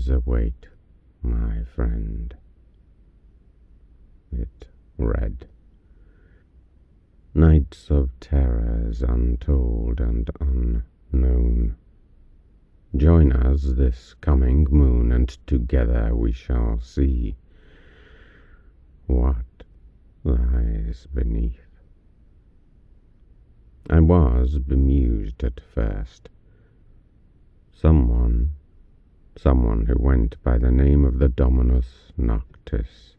Dangers await, my friend, it read. Nights of terrors untold and unknown. Join us this coming moon, and together we shall see what lies beneath. I was bemused at first. Someone who went by the name of the Dominus Noctis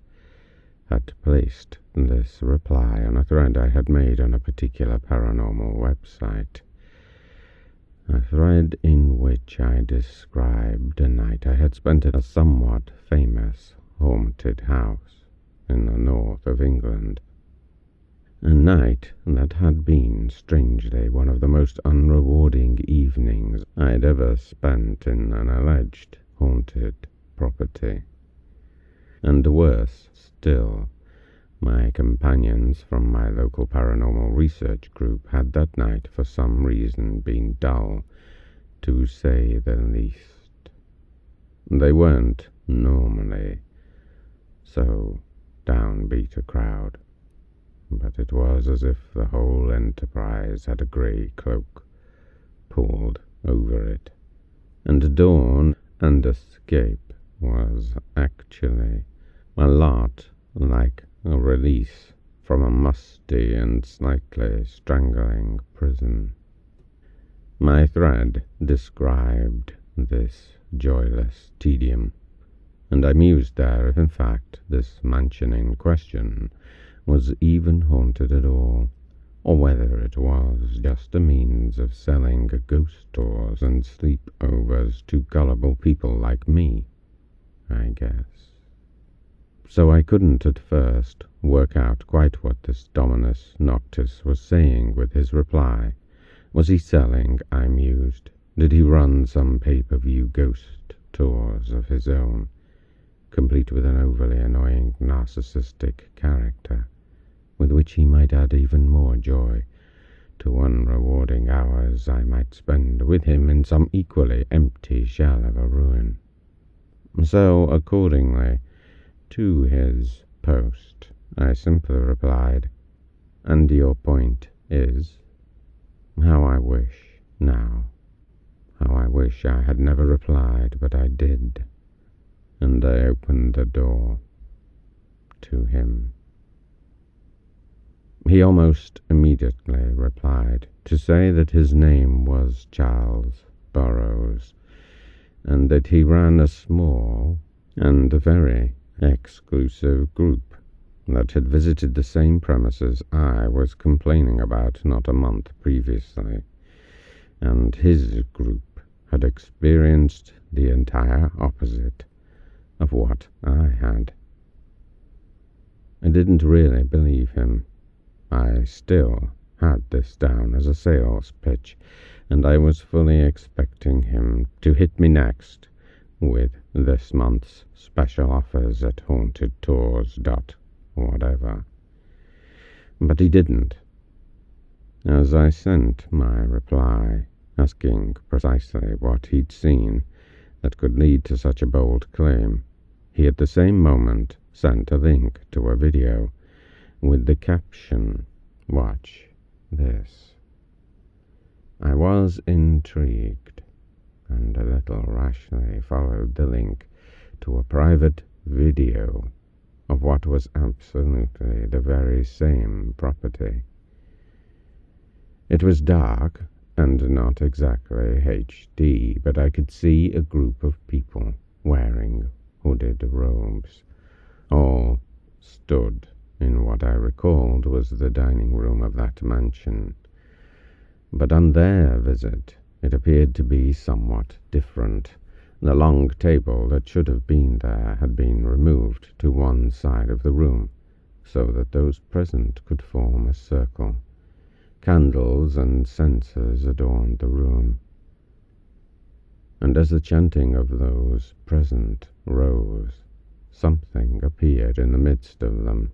had placed this reply on a thread I had made on a particular paranormal website. A thread in which I described a night I had spent at a somewhat famous haunted house in the north of England. A night that had been, strangely, one of the most unrewarding evenings I'd ever spent in an alleged haunted property. And worse still, my companions from my local paranormal research group had that night for some reason been dull, to say the least. They weren't normally so downbeat a crowd, but it was as if the whole enterprise had a grey cloak pulled over it, and dawn and escape was actually a lot like a release from a musty and slightly strangling prison. My thread described this joyless tedium, and I mused there if in fact this mansion in question was even haunted at all, or whether it was just a means of selling ghost tours and sleepovers to gullible people like me, I guess. So I couldn't at first work out quite what this Dominus Noctis was saying with his reply. Was he selling, I mused? Did he run some pay-per-view ghost tours of his own, complete with an overly annoying narcissistic character, with which he might add even more joy to unrewarding hours I might spend with him in some equally empty shell of a ruin? So, accordingly, to his post, I simply replied, "And your point is?" How I wish I had never replied, but I did, and I opened the door to him. He almost immediately replied to say that his name was Charles Burroughs, and that he ran a small and very exclusive group that had visited the same premises I was complaining about not a month previously, and his group had experienced the entire opposite of what I had. I didn't really believe him. I still had this down as a sales pitch, and I was fully expecting him to hit me next with this month's special offers at haunted tours. Whatever. But he didn't. As I sent my reply, asking precisely what he'd seen that could lead to such a bold claim, he at the same moment sent a link to a video with the caption, "Watch this." I was intrigued, and a little rashly followed the link to a private video of what was absolutely the very same property. It was dark and not exactly HD, but I could see a group of people wearing hooded robes, all stood in what I recalled was the dining room of that mansion. But on their visit, it appeared to be somewhat different. The long table that should have been there had been removed to one side of the room, so that those present could form a circle. Candles and censers adorned the room, and as the chanting of those present rose, something appeared in the midst of them.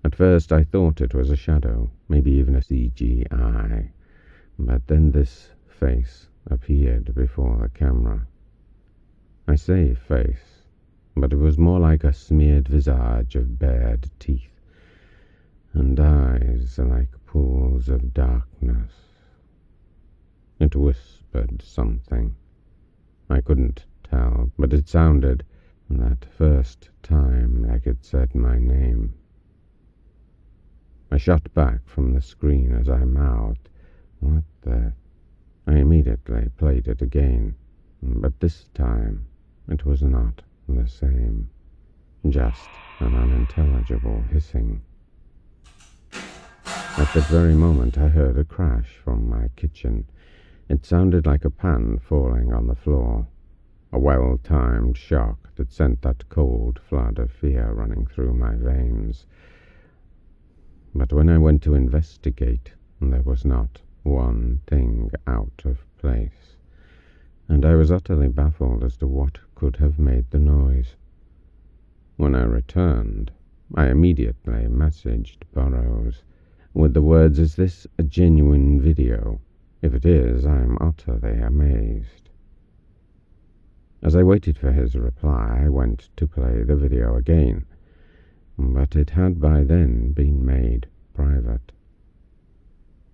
At first I thought it was a shadow, maybe even a CGI, but then this face appeared before the camera. I say face, but it was more like a smeared visage of bared teeth, and eyes like pools of darkness. It whispered something. I couldn't tell, but it sounded, that first time, like it said my name. I shot back from the screen as I mouthed, "What the—" I immediately played it again, but this time it was not the same. Just an unintelligible hissing. At that very moment I heard a crash from my kitchen. It sounded like a pan falling on the floor, a well-timed shock that sent that cold flood of fear running through my veins. But when I went to investigate, there was not one thing out of place, and I was utterly baffled as to what could have made the noise. When I returned, I immediately messaged Burroughs with the words, "Is this a genuine video? If it is, I am utterly amazed." As I waited for his reply, I went to play the video again, but it had by then been made private.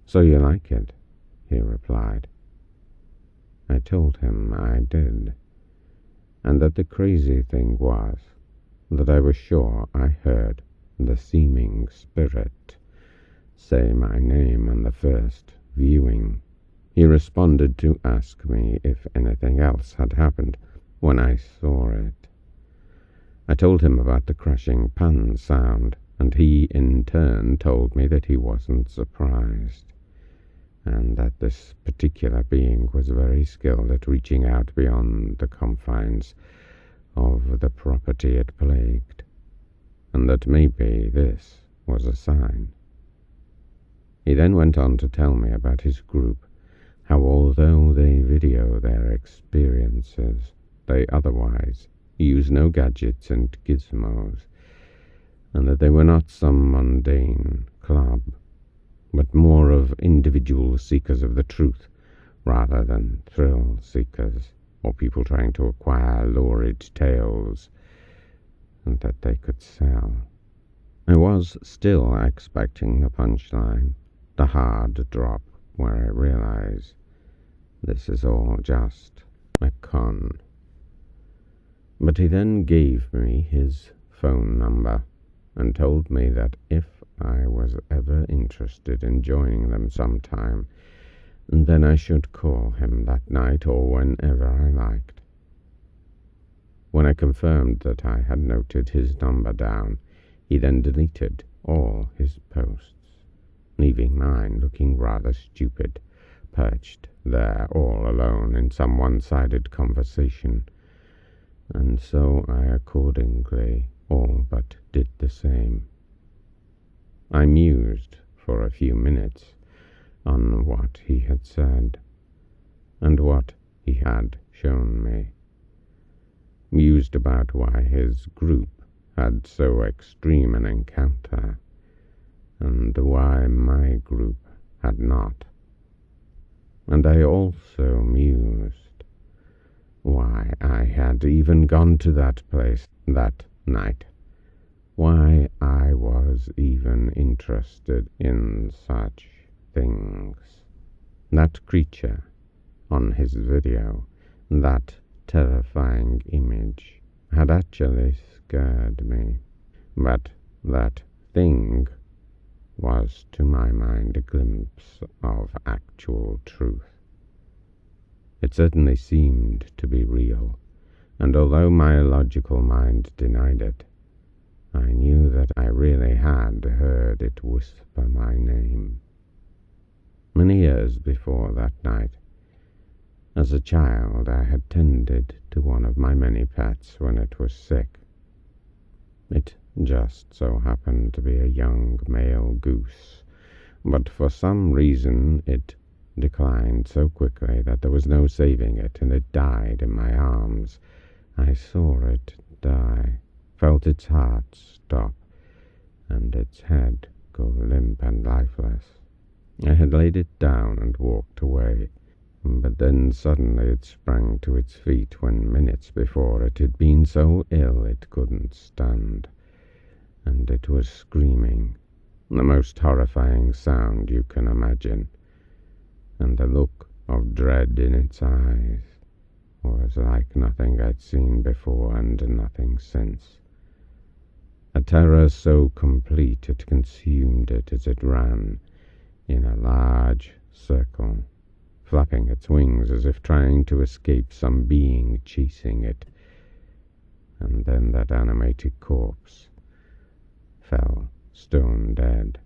"So you like it?" he replied. I told him I did, and that the crazy thing was that I was sure I heard the seeming spirit say my name on the first viewing. He responded to ask me if anything else had happened when I saw it. I told him about the crashing pan sound, and he in turn told me that he wasn't surprised, and that this particular being was very skilled at reaching out beyond the confines of the property it plagued, and that maybe this was a sign. He then went on to tell me about his group, how although they video their experiences, they otherwise use no gadgets and gizmos, and that they were not some mundane club, but more of individual seekers of the truth rather than thrill seekers or people trying to acquire lurid tales and that they could sell. I was still expecting the punchline, the hard drop where I realize this is all just a con. But he then gave me his phone number and told me that if I was ever interested in joining them sometime, then I should call him that night or whenever I liked. When I confirmed that I had noted his number down, he then deleted all his posts, leaving mine looking rather stupid, perched there all alone in some one-sided conversation, and so I accordingly all but did the same. I mused for a few minutes on what he had said, and what he had shown me. Mused about why his group had so extreme an encounter, and why my group had not. And I also mused why I had even gone to that place that night, why I was even interested in such things. That creature on his video, that terrifying image, had actually scared me, but that thing was to my mind a glimpse of actual truth. It certainly seemed to be real, and although my logical mind denied it, I knew that I really had heard it whisper my name. Many years before that night, as a child, I had tended to one of my many pets when it was sick. It just so happened to be a young male goose, but for some reason it declined so quickly that there was no saving it, and it died in my arms. I saw it die, felt its heart stop, and its head go limp and lifeless. I had laid it down and walked away, But then suddenly it sprang to its feet when minutes before it had been so ill it couldn't stand, and it was screaming, the most horrifying sound you can imagine, and the look of dread in its eyes was like nothing I'd seen before and nothing since. A terror so complete it consumed it as it ran in a large circle, flapping its wings as if trying to escape some being chasing it. And then that animated corpse fell stone dead.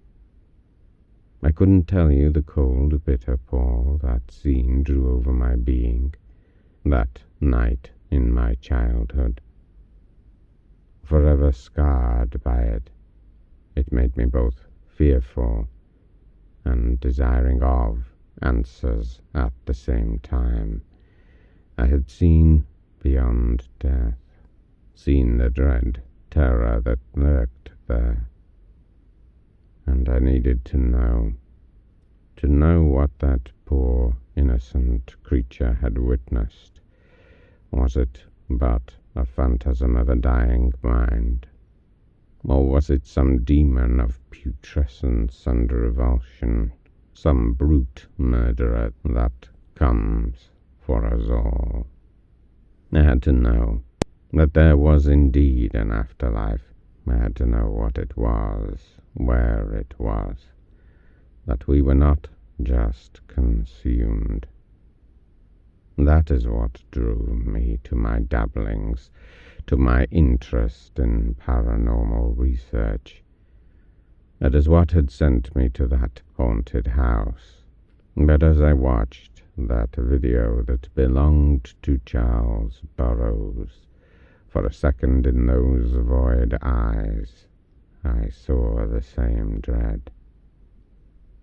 I couldn't tell you the cold, bitter pall that scene drew over my being, that night in my childhood. Forever scarred by it, it made me both fearful and desiring of answers at the same time. I had seen beyond death, seen the dread terror that lurked there, and I needed to know what that poor, innocent creature had witnessed. Was it but a phantasm of a dying mind, or was it some demon of putrescence and revulsion, some brute murderer that comes for us all? I had to know that there was indeed an afterlife. I had to know what it was, where it was, that we were not just consumed. That is what drew me to my dabblings, to my interest in paranormal research. It is what had sent me to that haunted house. But as I watched that video that belonged to Charles Burroughs, for a second in those void eyes, I saw the same dread.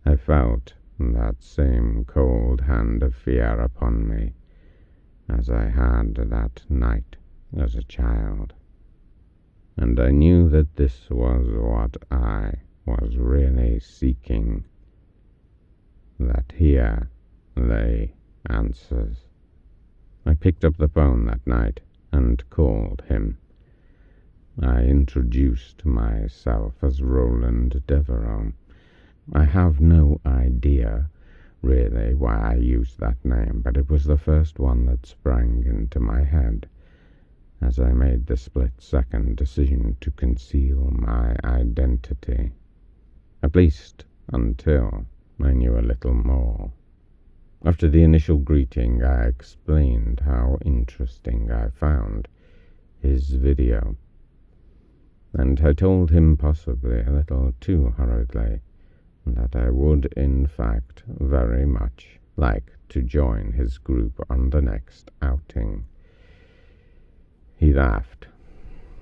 I felt that same cold hand of fear upon me, as I had that night as a child. And I knew that this was what I was really seeking, that here lay answers. I picked up the phone that night and called him. I introduced myself as Roland Devereux. I have no idea really why I used that name, but it was the first one that sprang into my head as I made the split-second decision to conceal my identity, at least until I knew a little more. After the initial greeting, I explained how interesting I found his video, and I told him, possibly a little too hurriedly, that I would in fact very much like to join his group on the next outing. He laughed,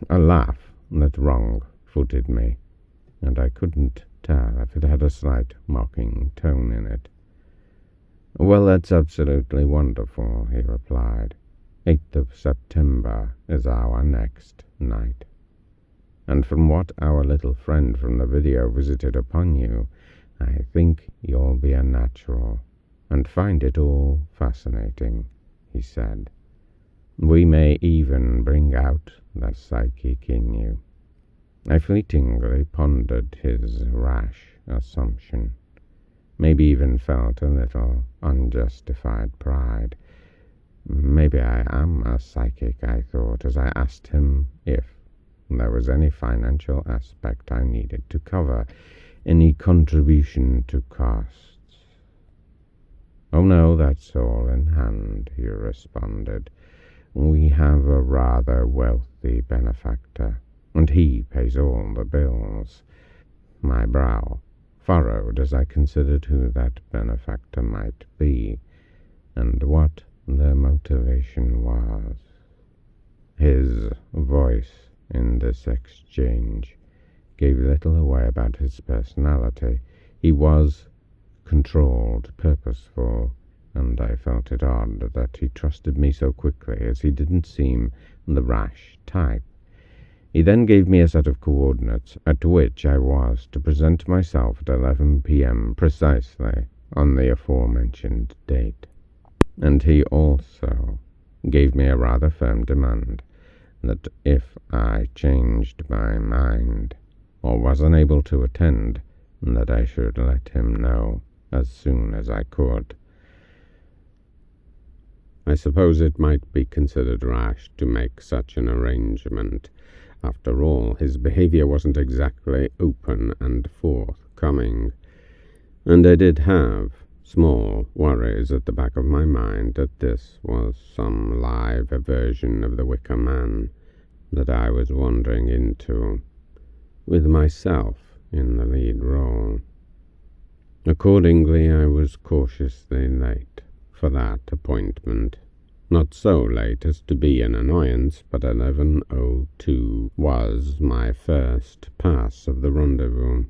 a laugh that wrong-footed me, and I couldn't tell if it had a slight mocking tone in it. "Well, that's absolutely wonderful," he replied. 8th of September is our next night. And from what our little friend from the video visited upon you, I think you'll be a natural, and find it all fascinating," he said. "We may even bring out the psychic in you." I fleetingly pondered his rash assumption, maybe even felt a little unjustified pride. Maybe I am a psychic, I thought, as I asked him if there was any financial aspect I needed to cover, any contribution to costs. "Oh no, that's all in hand," he responded. "We have a rather wealthy benefactor, and he pays all the bills." My brow furrowed as I considered who that benefactor might be, and what the motivation was. His voice in this exchange gave little away about his personality. He was controlled, purposeful, and I felt it odd that he trusted me so quickly, as he didn't seem the rash type. He then gave me a set of coordinates at which I was to present myself at 11 p.m. precisely on the aforementioned date. And he also gave me a rather firm demand that if I changed my mind or was unable to attend, that I should let him know as soon as I could. I suppose it might be considered rash to make such an arrangement. After all, his behavior wasn't exactly open and forthcoming, and I did have small worries at the back of my mind that this was some live version of the Wicker Man that I was wandering into, with myself in the lead role. Accordingly, I was cautiously late for that appointment. Not so late as to be an annoyance, but 11:02 was my first pass of the rendezvous.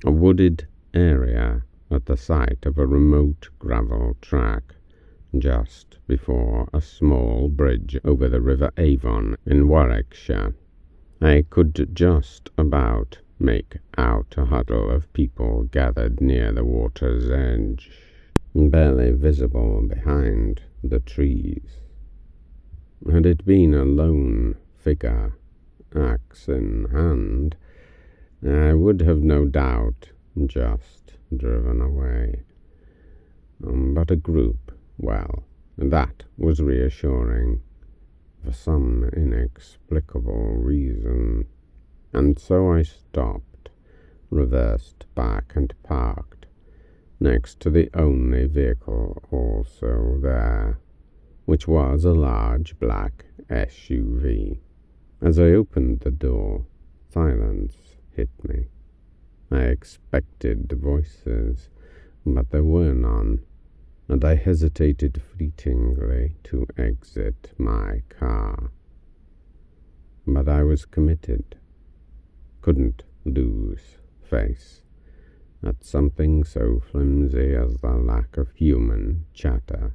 A wooded area at the site of a remote gravel track, just before a small bridge over the River Avon in Warwickshire. I could just about make out a huddle of people gathered near the water's edge, barely visible behind the trees. Had it been a lone figure, axe in hand, I would have no doubt just driven away. But a group, well, that was reassuring, for some inexplicable reason. And so I stopped, reversed back and parked next to the only vehicle also there, which was a large black SUV. As I opened the door, silence hit me. I expected voices, but there were none, and I hesitated fleetingly to exit my car. But I was committed. Couldn't lose face at something so flimsy as the lack of human chatter.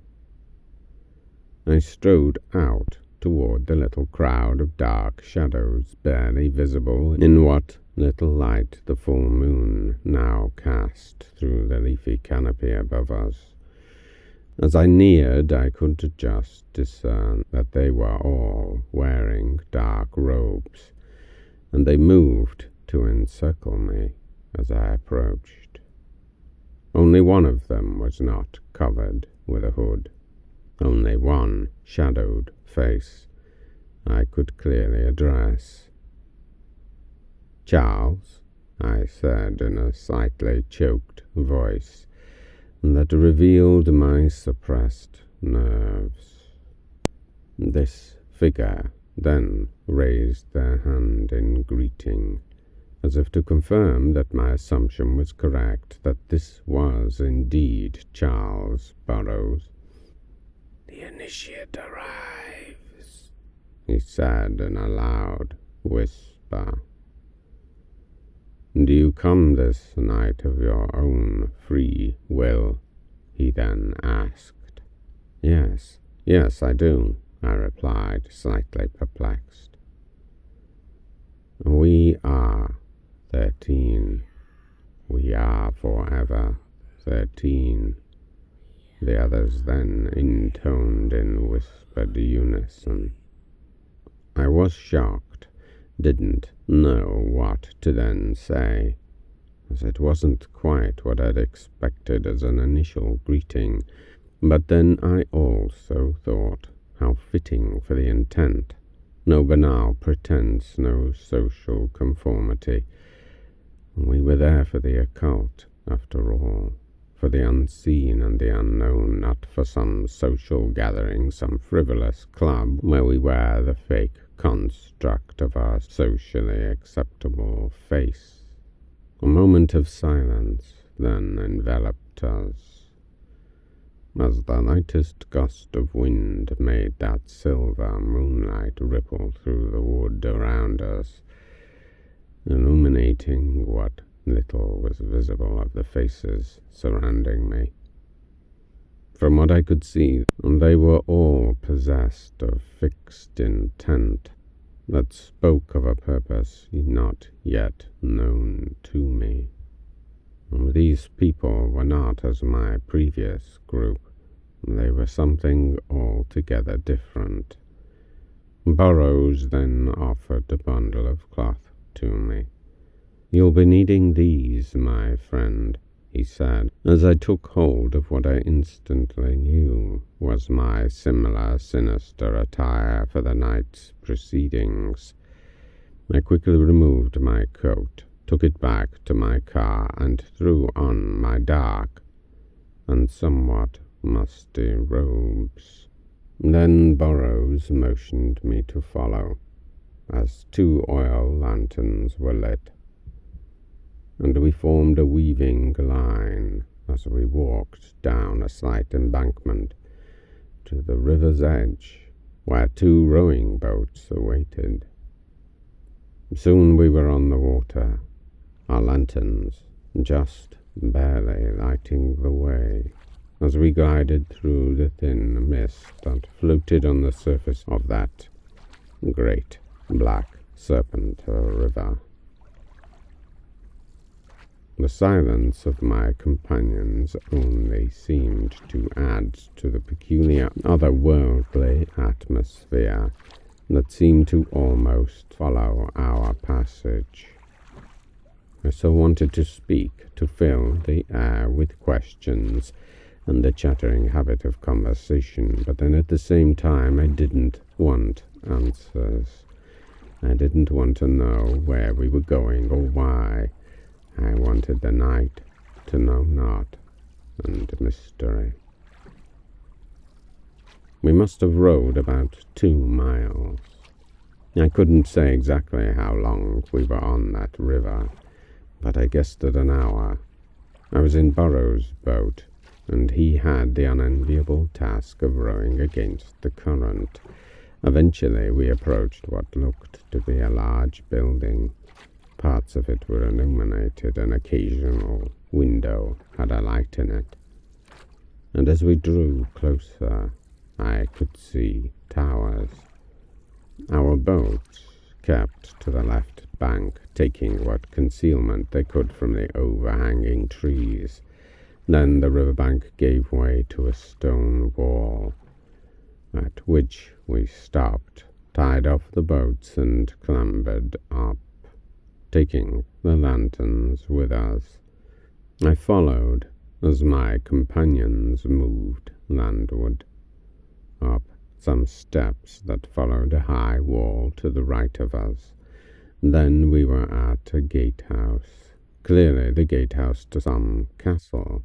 I strode out toward the little crowd of dark shadows barely visible in what little light the full moon now cast through the leafy canopy above us. As I neared, I could just discern that they were all wearing dark robes, and they moved to encircle me as I approached. Only one of them was not covered with a hood. Only one shadowed face I could clearly address. "Charles," I said in a slightly choked voice that revealed my suppressed nerves. This figure then raised their hand in greeting, as if to confirm that my assumption was correct, that this was indeed Charles Burroughs. "The initiate arrives," he said in a loud whisper. "Do you come this night of your own free will?" he then asked. Yes, I do," I replied, slightly perplexed. "We are 13. We are forever 13. The others then intoned in whispered unison. I was shocked, didn't know what to then say, as it wasn't quite what I'd expected as an initial greeting, but then I also thought how fitting for the intent. No banal pretense, no social conformity. We were there for the occult, after all, for the unseen and the unknown, not for some social gathering, some frivolous club where we wear the fake construct of our socially acceptable face. A moment of silence then enveloped us, as the lightest gust of wind made that silver moonlight ripple through the wood around us, illuminating what little was visible of the faces surrounding me. From what I could see, they were all possessed of fixed intent that spoke of a purpose not yet known to me. These people were not as my previous group, They were something altogether different. Burroughs then offered a bundle of cloth to me. "You'll be needing these, my friend," he said, as I took hold of what I instantly knew was my sinister attire for the night's proceedings. I quickly removed my coat, took it back to my car, and threw on my dark and somewhat musty robes. Then Burroughs motioned me to follow, as 2 oil lanterns were lit, and we formed a weaving line as we walked down a slight embankment to the river's edge, where 2 rowing boats awaited. Soon we were on the water, our lanterns just barely lighting the way as we glided through the thin mist that floated on the surface of that great black serpent river. The silence of my companions only seemed to add to the peculiar otherworldly atmosphere that seemed to almost follow our passage. I so wanted to speak, to fill the air with questions and the chattering habit of conversation, but then at the same time I didn't want answers. I didn't want to know where we were going or why. I wanted the night to know naught and mystery. We must have rowed about 2 miles. I couldn't say exactly how long we were on that river, but I guessed at an hour. I was in Burroughs' boat, and he had the unenviable task of rowing against the current. Eventually we approached what looked to be a large building. Parts of it were illuminated, an occasional window had a light in it, and as we drew closer I could see towers. Our boats kept to the left bank, taking what concealment they could from the overhanging trees. Then the riverbank gave way to a stone wall, at which we stopped, tied off the boats, and clambered up, taking the lanterns with us. I followed as my companions moved landward, up some steps that followed a high wall to the right of us. Then we were at a gatehouse, clearly the gatehouse to some castle,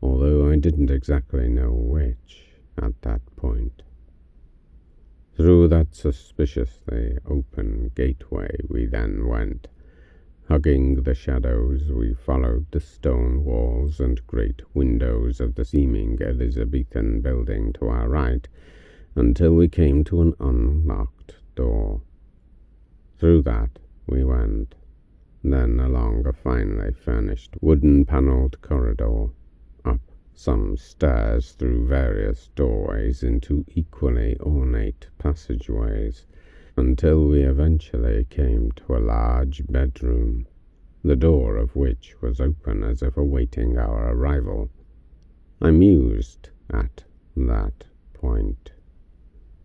although I didn't exactly know which at that point. Through that suspiciously open gateway we then went. Hugging the shadows, we followed the stone walls and great windows of the seeming Elizabethan building to our right, until we came to an unlocked door. Through that we went, then along a finely furnished wooden-panelled corridor, up some stairs through various doorways into equally ornate passageways, until we eventually came to a large bedroom, the door of which was open as if awaiting our arrival. I mused at that point.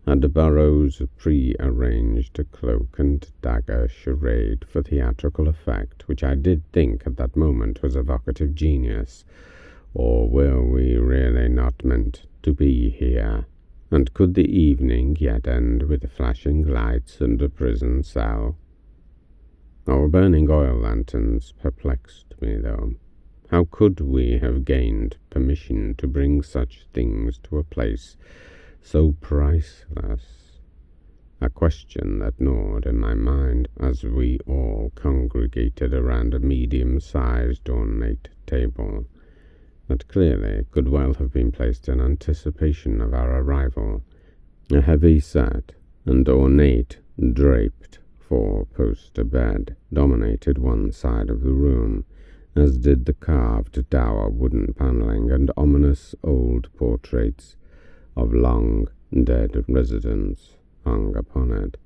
Had Burroughs pre-arranged a cloak and dagger charade for theatrical effect, which I did think at that moment was evocative genius, or were we really not meant to be here? And could the evening yet end with flashing lights and a prison cell? Our burning oil lanterns perplexed me, though. How could we have gained permission to bring such things to a place so priceless? A question that gnawed in my mind as we all congregated around a medium-sized ornate table that clearly could well have been placed in anticipation of our arrival. A heavy-set and ornate draped 4-poster bed dominated one side of the room, as did the carved dour wooden panelling and ominous old portraits of long-dead residents hung upon it.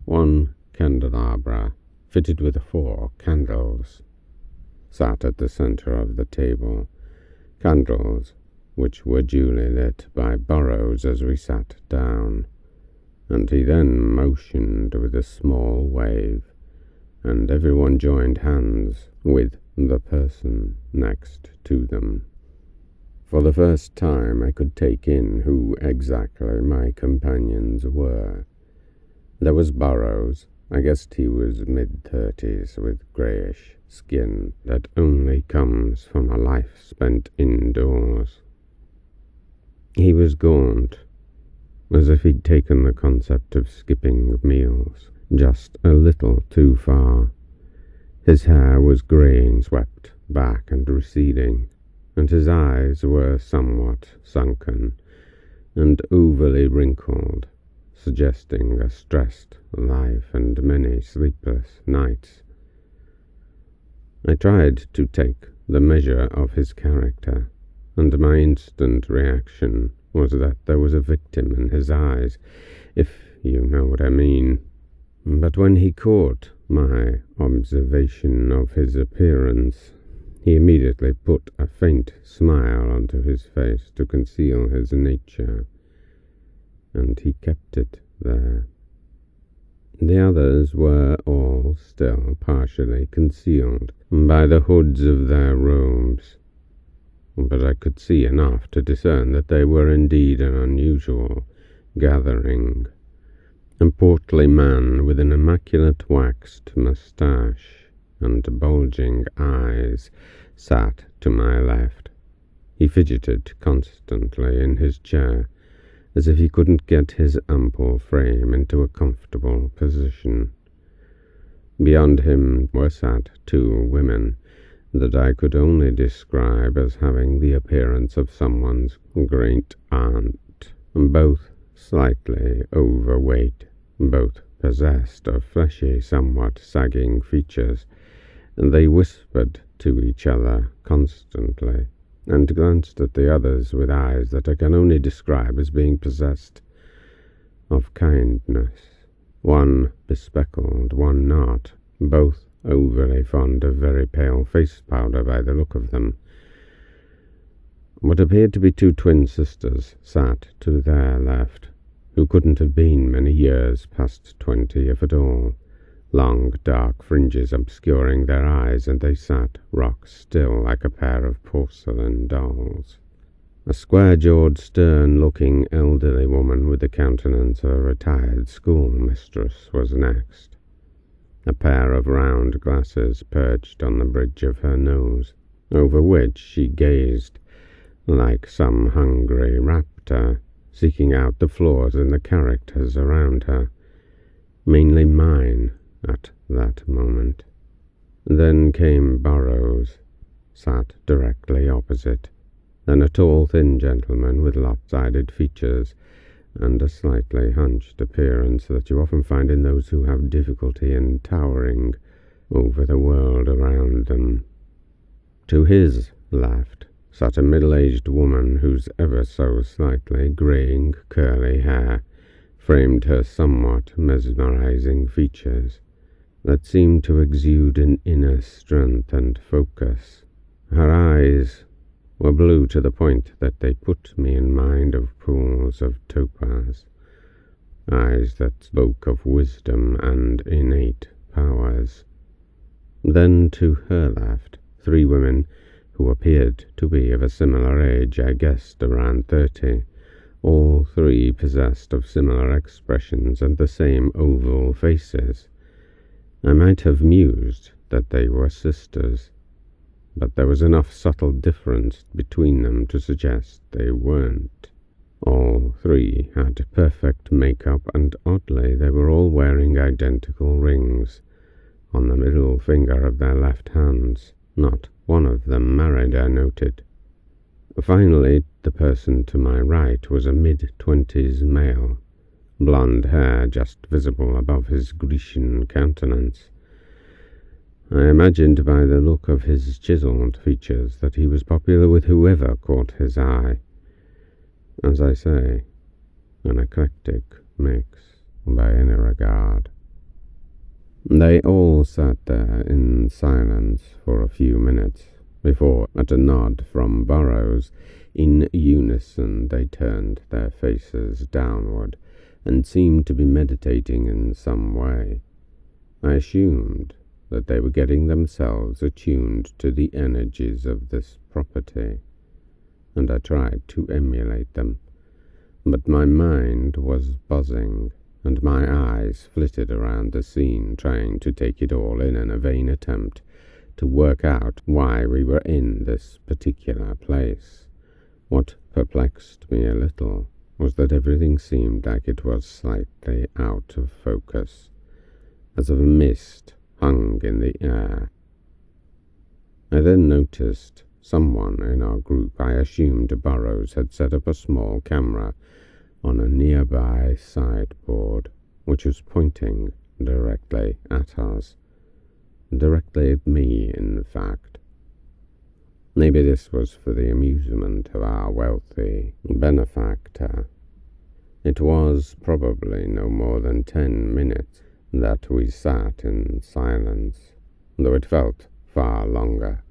One candelabra, fitted with 4 candles, sat at the center of the table. Candles which were duly lit by Burrows as we sat down, and he then motioned with a small wave, and everyone joined hands with the person next to them. For the first time I could take in who exactly my companions were. There was Burrows. I guessed he was mid-30s with greyish skin that only comes from a life spent indoors. He was gaunt, as if he'd taken the concept of skipping meals just a little too far. His hair was greying, swept back and receding, and his eyes were somewhat sunken and overly wrinkled, suggesting a stressed life and many sleepless nights. I tried to take the measure of his character, and my instant reaction was that there was a victim in his eyes, if you know what I mean. But when he caught my observation of his appearance, he immediately put a faint smile onto his face to conceal his nature, and he kept it there. The others were all still partially concealed by the hoods of their robes, but I could see enough to discern that they were indeed an unusual gathering. A portly man with an immaculate waxed moustache and bulging eyes sat to my left. He fidgeted constantly in his chair, as if he couldn't get his ample frame into a comfortable position. Beyond him were sat two women that I could only describe as having the appearance of someone's great-aunt, both slightly overweight, both possessed of fleshy, somewhat sagging features, and they whispered to each other constantly, and glanced at the others with eyes that I can only describe as being possessed of kindness. One bespectacled, one not, both overly fond of very pale face powder by the look of them. What appeared to be two twin sisters sat to their left, who couldn't have been many years past 20, if at all, long dark fringes obscuring their eyes, and they sat rock-still like a pair of porcelain dolls. A square-jawed, stern-looking elderly woman with the countenance of a retired schoolmistress was next. A pair of round glasses perched on the bridge of her nose, over which she gazed like some hungry raptor, seeking out the flaws in the characters around her, mainly mine at that moment. Then came Burrows, sat directly opposite, then a tall, thin gentleman with lopsided features and a slightly hunched appearance that you often find in those who have difficulty in towering over the world around them. To his left sat a middle-aged woman whose ever so slightly greying curly hair framed her somewhat mesmerizing features that seemed to exude an inner strength and focus. Her eyes were blue to the point that they put me in mind of pools of topaz, eyes that spoke of wisdom and innate powers. Then to her left, three women who appeared to be of a similar age, I guessed around 30, all three possessed of similar expressions and the same oval faces. I might have mused that they were sisters, but there was enough subtle difference between them to suggest they weren't. All three had perfect makeup, and oddly they were all wearing identical rings on the middle finger of their left hands. Not one of them married, I noted. Finally, the person to my right was a mid-20s male, blonde hair just visible above his Grecian countenance. I imagined by the look of his chiseled features that he was popular with whoever caught his eye. As I say, an eclectic mix by any regard. They all sat there in silence for a few minutes, before, at a nod from Burrows, in unison they turned their faces downward and seemed to be meditating in some way. I assumed that they were getting themselves attuned to the energies of this property, and I tried to emulate them, but my mind was buzzing, and my eyes flitted around the scene, trying to take it all in a vain attempt to work out why we were in this particular place. What perplexed me a little was that everything seemed like it was slightly out of focus, as if a mist hung in the air. I then noticed someone in our group, I assumed Burrows, had set up a small camera on a nearby sideboard, which was pointing directly at us. Directly at me, in fact. Maybe this was for the amusement of our wealthy benefactor. It was probably no more than 10 minutes that we sat in silence, though it felt far longer,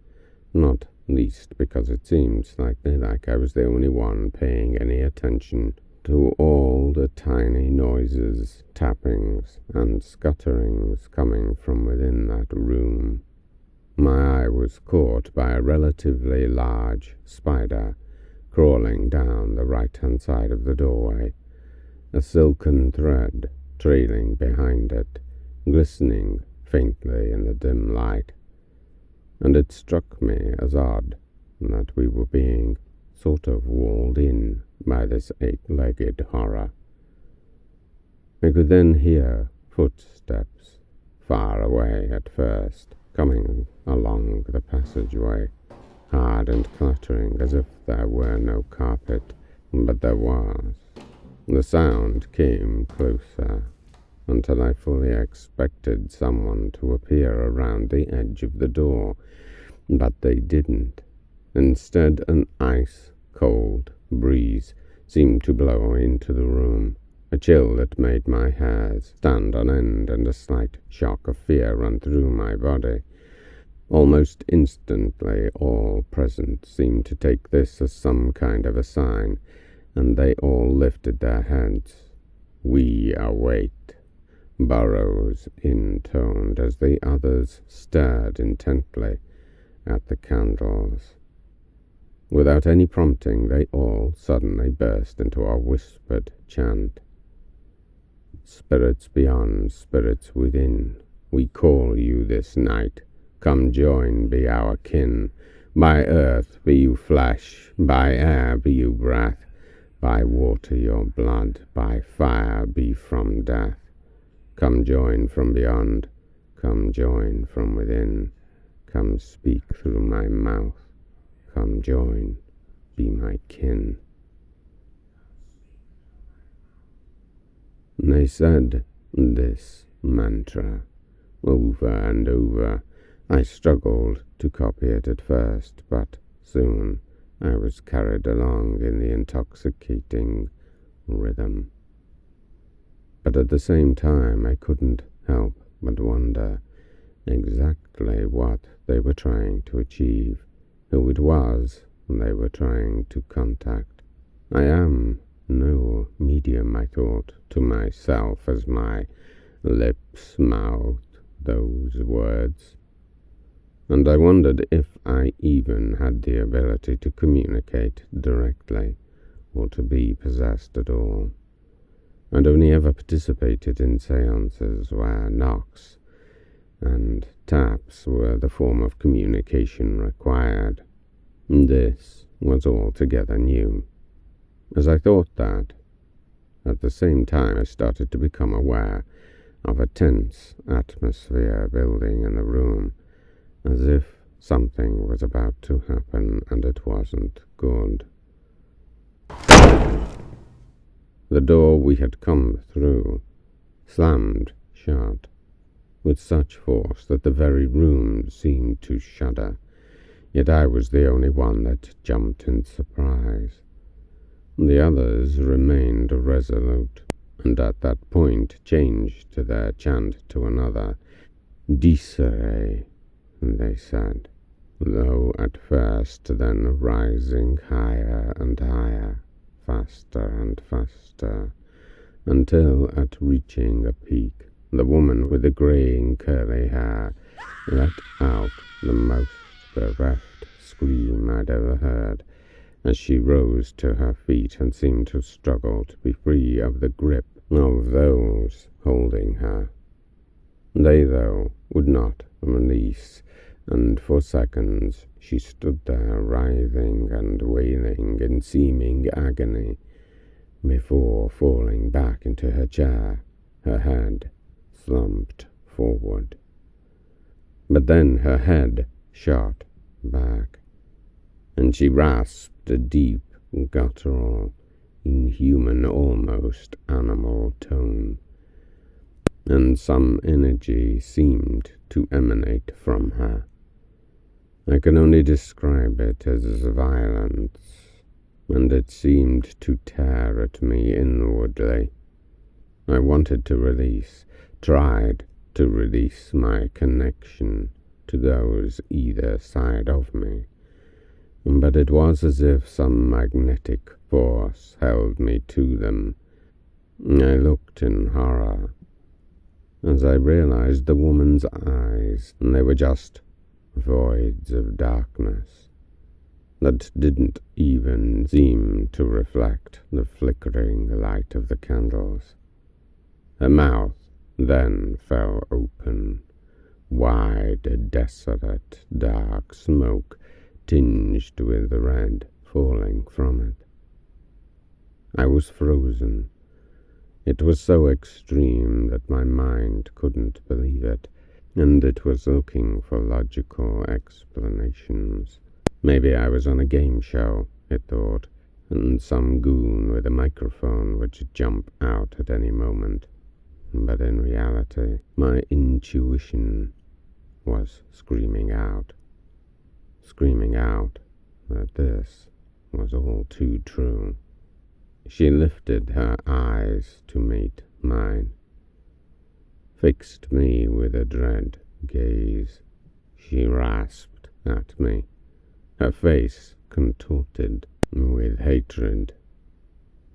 not least because it seemed slightly like I was the only one paying any attention to all the tiny noises, tappings, and scutterings coming from within that room. My eye was caught by a relatively large spider crawling down the right-hand side of the doorway, a silken thread trailing behind it, glistening faintly in the dim light, and it struck me as odd that we were being sort of walled in by this 8-legged horror. I could then hear footsteps, far away at first, coming along the passageway, hard and clattering as if there were no carpet, but there was. The sound came closer, until I fully expected someone to appear around the edge of the door, but they didn't. Instead, an ice-cold breeze seemed to blow into the room, a chill that made my hairs stand on end and a slight shock of fear run through my body. Almost instantly, all present seemed to take this as some kind of a sign, and they all lifted their heads. "We await," Burrows intoned as the others stared intently at the candles. Without any prompting, they all suddenly burst into a whispered chant. "Spirits beyond, spirits within, we call you this night. Come join, be our kin. By earth be you flesh, by air be you breath, by water your blood, by fire be from death. Come join from beyond, come join from within, come speak through my mouth. Come join, be my kin." They said this mantra over and over. I struggled to copy it at first, but soon I was carried along in the intoxicating rhythm. But at the same time, I couldn't help but wonder exactly what they were trying to achieve, who it was they were trying to contact. I am no medium, I thought to myself as my lips mouthed those words, and I wondered if I even had the ability to communicate directly or to be possessed at all. I'd only ever participated in seances where knocks and taps were the form of communication required. This was altogether new. As I thought that, at the same time I started to become aware of a tense atmosphere building in the room, as if something was about to happen and it wasn't good. The door we had come through slammed shut with such force that the very room seemed to shudder, yet I was the only one that jumped in surprise. The others remained resolute, and at that point changed their chant to another. "Dicere," they said. low at first, then rising higher and higher, faster and faster, until at reaching a peak, the woman with the greying curly hair let out the most bereft scream I'd ever heard, as she rose to her feet and seemed to struggle to be free of the grip of those holding her. They, though, would not release, and for seconds she stood there writhing and wailing in seeming agony, before falling back into her chair, her head slumped forward. But then her head shot back, and she rasped a deep, guttural, inhuman, almost animal tone, and some energy seemed to emanate from her. I can only describe it as violence, and it seemed to tear at me inwardly. I wanted to release, tried to release my connection to those either side of me, but it was as if some magnetic force held me to them. I looked in horror as I realized the woman's eyes, and they were just voids of darkness that didn't even seem to reflect the flickering light of the candles. Her mouth then fell open, wide, desolate, dark smoke tinged with red falling from it. I was frozen. It was so extreme that my mind couldn't believe it, and it was looking for logical explanations. Maybe I was on a game show, it thought, and some goon with a microphone would jump out at any moment. But in reality, my intuition was screaming out that this was all too true. She lifted her eyes to meet mine, fixed me with a dread gaze. She rasped at me, her face contorted with hatred.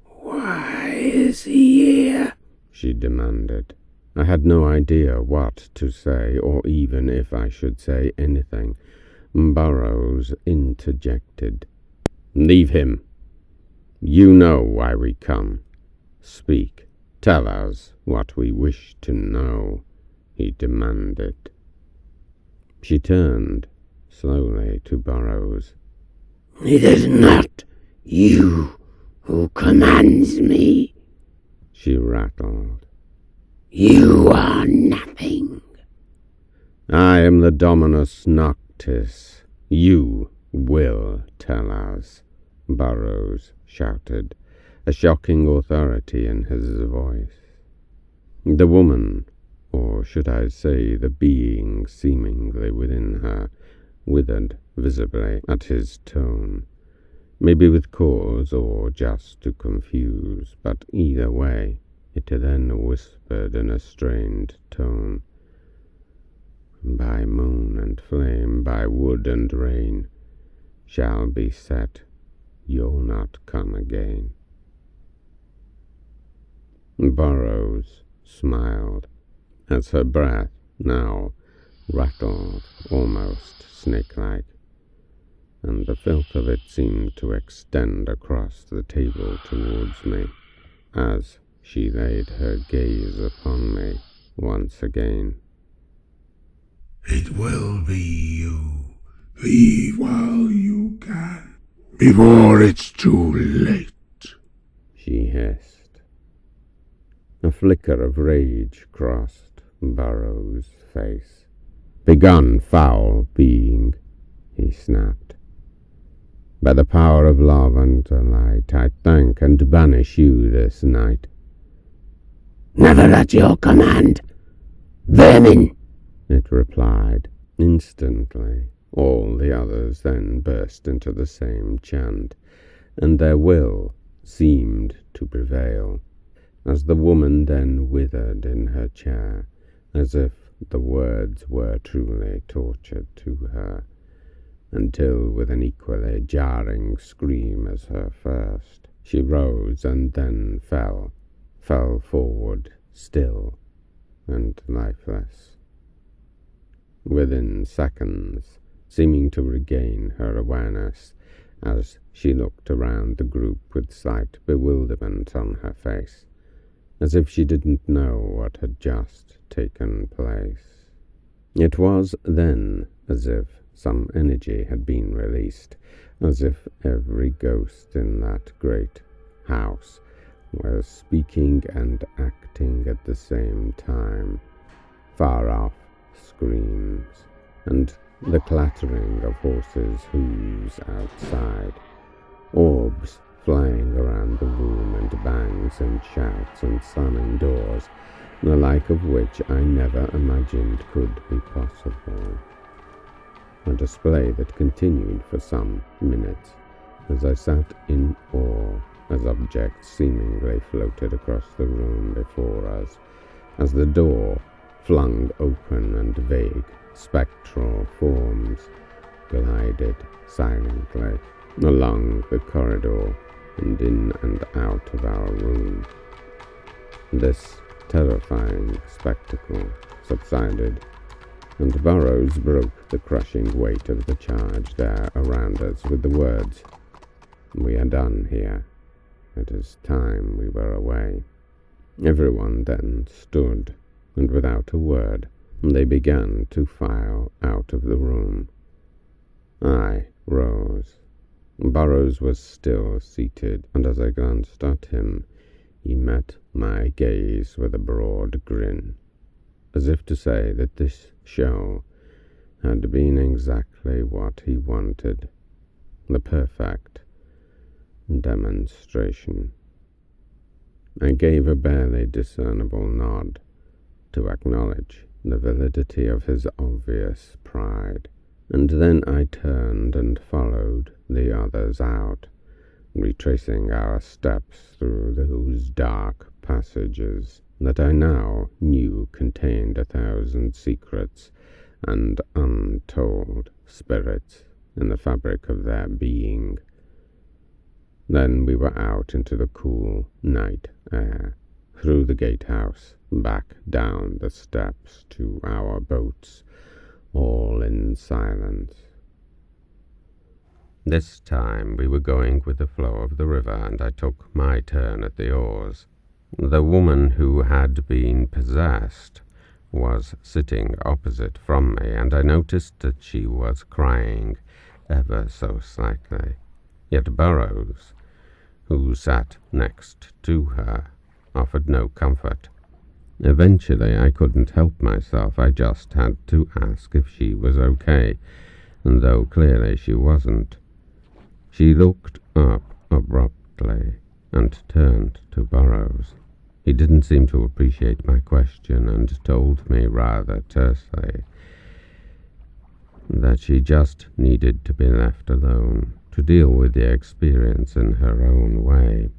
"Why is he here?" she demanded. I had no idea what to say, or even if I should say anything. Burroughs interjected. "Leave him. You know why we come. Speak. Tell us what we wish to know," he demanded. She turned slowly to Burroughs. "It is not you who commands me," she rattled. "You are nothing." "I am the Dominus Noctis. You will tell us," Burroughs shouted, a shocking authority in his voice. The woman, or should I say the being seemingly within her, withered visibly at his tone, maybe with cause or just to confuse, but either way it then whispered in a strained tone, "By moon and flame, by wood and rain, shall be set, you'll not come again." Burroughs smiled as her breath now rattled almost snake-like, and the filth of it seemed to extend across the table towards me as she laid her gaze upon me once again. "It will be you. Leave while you can, before it's too late," she hissed. A flicker of rage crossed Burroughs' face. "Begone, foul being," he snapped. "By the power of love and light, I thank and banish you this night." "Never at your command, vermin," it replied. Instantly, all the others then burst into the same chant, and their will seemed to prevail, as the woman then withered in her chair, as if the words were truly torture to her, until, with an equally jarring scream as her first, she rose and then fell forward, still and lifeless. Within seconds, seeming to regain her awareness, as she looked around the group with slight bewilderment on her face, as if she didn't know what had just taken place. It was then as if some energy had been released, as if every ghost in that great house was speaking and acting at the same time. Far-off screams, and the clattering of horses' hooves outside, orbs flying around the room, and bangs and shouts and slamming doors, the like of which I never imagined could be possible. A display that continued for some minutes, as I sat in awe, as objects seemingly floated across the room before us, as the door flung open and vague, spectral forms glided silently along the corridor and in and out of our room. This terrifying spectacle subsided, and Burroughs broke the crushing weight of the charge there around us with the words, "We are done here. It is time we were away." Everyone then stood, and without a word, they began to file out of the room. I rose. Burroughs was still seated, and as I glanced at him, he met my gaze with a broad grin, as if to say that this show had been exactly what he wanted, the perfect demonstration. I gave a barely discernible nod to acknowledge the validity of his obvious pride, and then I turned and followed the others out, retracing our steps through those dark passages that I now knew contained 1,000 secrets and untold spirits in the fabric of their being. Then we were out into the cool night air, through the gatehouse, back down the steps to our boats, all in silence. This time we were going with the flow of the river, and I took my turn at the oars. The woman who had been possessed was sitting opposite from me, and I noticed that she was crying ever so slightly. Yet Burroughs, who sat next to her, offered no comfort. Eventually I couldn't help myself. I just had to ask if she was okay, and though clearly she wasn't. She looked up abruptly and turned to Burroughs. He didn't seem to appreciate my question and told me rather tersely that she just needed to be left alone to deal with the experience in her own way.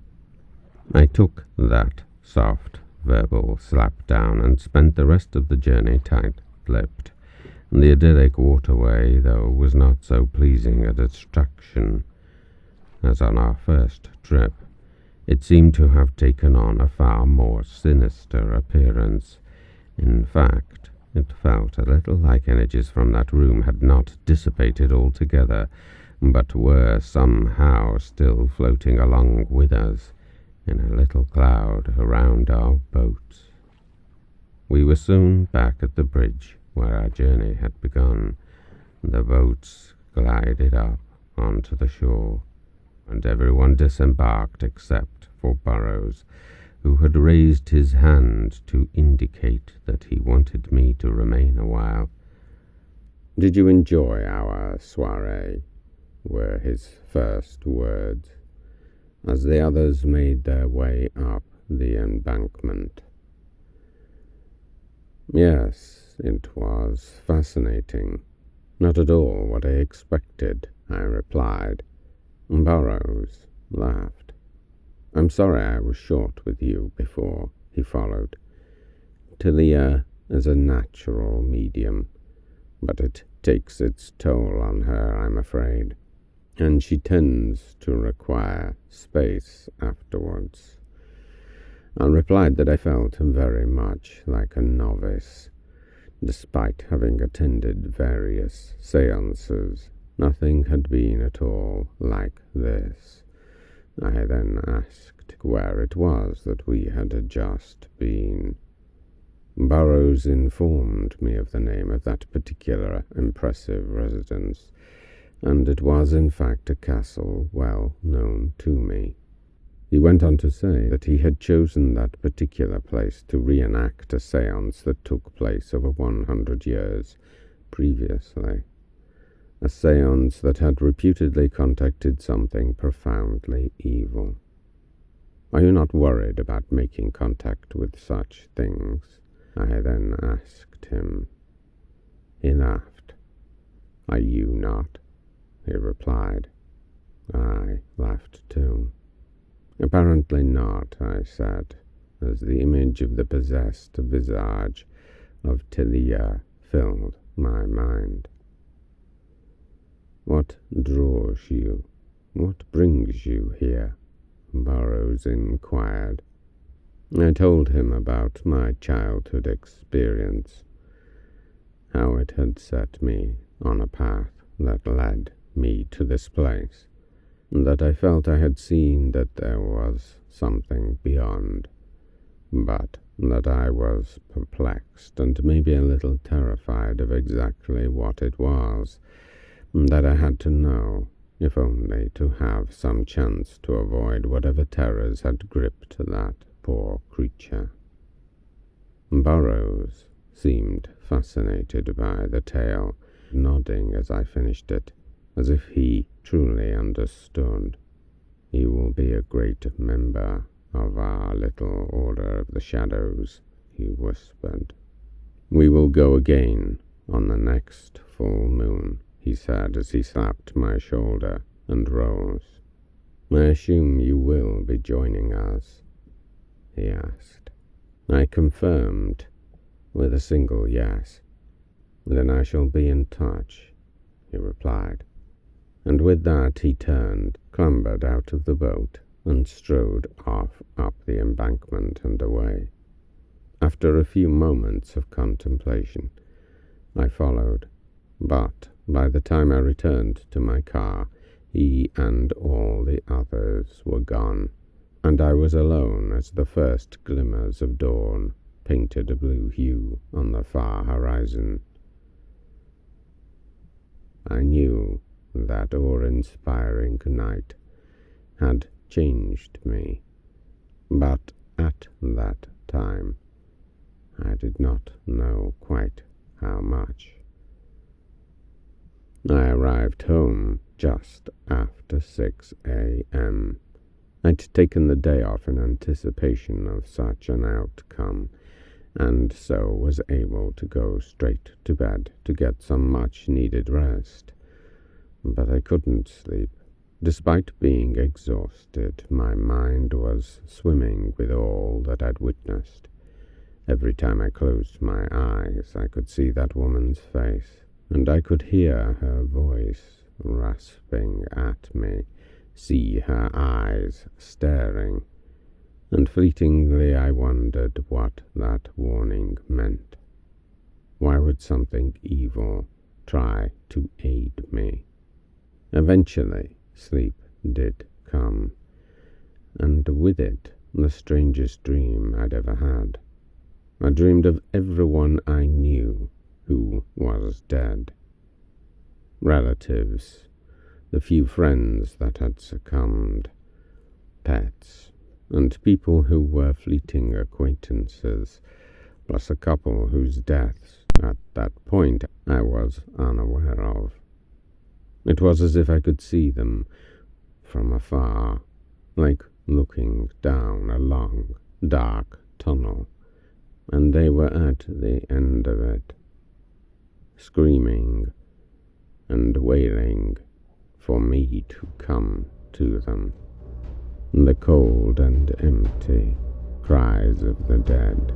I took that soft verbal slap down and spent the rest of the journey tight-lipped. The idyllic waterway, though, was not so pleasing a distraction as on our first trip. It seemed to have taken on a far more sinister appearance. In fact, it felt a little like energies from that room had not dissipated altogether, but were somehow still floating along with us in a little cloud around our boats. We were soon back at the bridge where our journey had begun. The boats glided up onto the shore, and everyone disembarked except for Burroughs, who had raised his hand to indicate that he wanted me to remain a while. "Did you enjoy our soiree?" were his first words, as the others made their way up the embankment. "Yes, it was fascinating. Not at all what I expected," I replied. Burroughs laughed. "I'm sorry I was short with you before," he followed. "Talia is a natural medium. but it takes its toll on her, I'm afraid, and she tends to require space afterwards. I replied that I felt very much like a novice. Despite having attended various seances, nothing had been at all like this. I then asked where it was that we had just been. Burroughs informed me of the name of that particular impressive residence, and it was in fact a castle well known to me. He went on to say that he had chosen that particular place to reenact a séance that took place over 100 years previously, a séance that had reputedly contacted something profoundly evil. Are you not worried about making contact with such things? I then asked him. He laughed. Are you not? He replied. I laughed too. Apparently not, I said, as the image of the possessed visage of Tilia filled my mind. What draws you? What brings you here? Burroughs inquired. I told him about my childhood experience, how it had set me on a path that led me to this place, and that I felt I had seen that there was something beyond, but that I was perplexed and maybe a little terrified of exactly what it was, and that I had to know, if only to have some chance to avoid whatever terrors had gripped that poor creature. Burroughs seemed fascinated by the tale, nodding as I finished it, as if he truly understood. You will be a great member of our little Order of the Shadows, he whispered. We will go again on the next full moon, he said as he slapped my shoulder and rose. I assume you will be joining us, he asked. I confirmed with a single yes. Then I shall be in touch, he replied. And with that he turned, clambered out of the boat, and strode off up the embankment and away. After a few moments of contemplation, I followed, but by the time I returned to my car, he and all the others were gone, and I was alone as the first glimmers of dawn painted a blue hue on the far horizon. I knew that awe-inspiring night had changed me, but at that time I did not know quite how much. I arrived home just after 6 a.m. I'd taken the day off in anticipation of such an outcome, and so was able to go straight to bed to get some much-needed rest. But I couldn't sleep. Despite being exhausted, my mind was swimming with all that I'd witnessed. Every time I closed my eyes, I could see that woman's face, and I could hear her voice rasping at me, see her eyes staring, and fleetingly I wondered what that warning meant. Why would something evil try to aid me? Eventually, sleep did come, and with it the strangest dream I'd ever had. I dreamed of everyone I knew who was dead. Relatives, the few friends that had succumbed, pets, and people who were fleeting acquaintances, plus a couple whose deaths at that point I was unaware of. It was as if I could see them from afar, like looking down a long, dark tunnel, and they were at the end of it, screaming and wailing for me to come to them. The cold and empty cries of the dead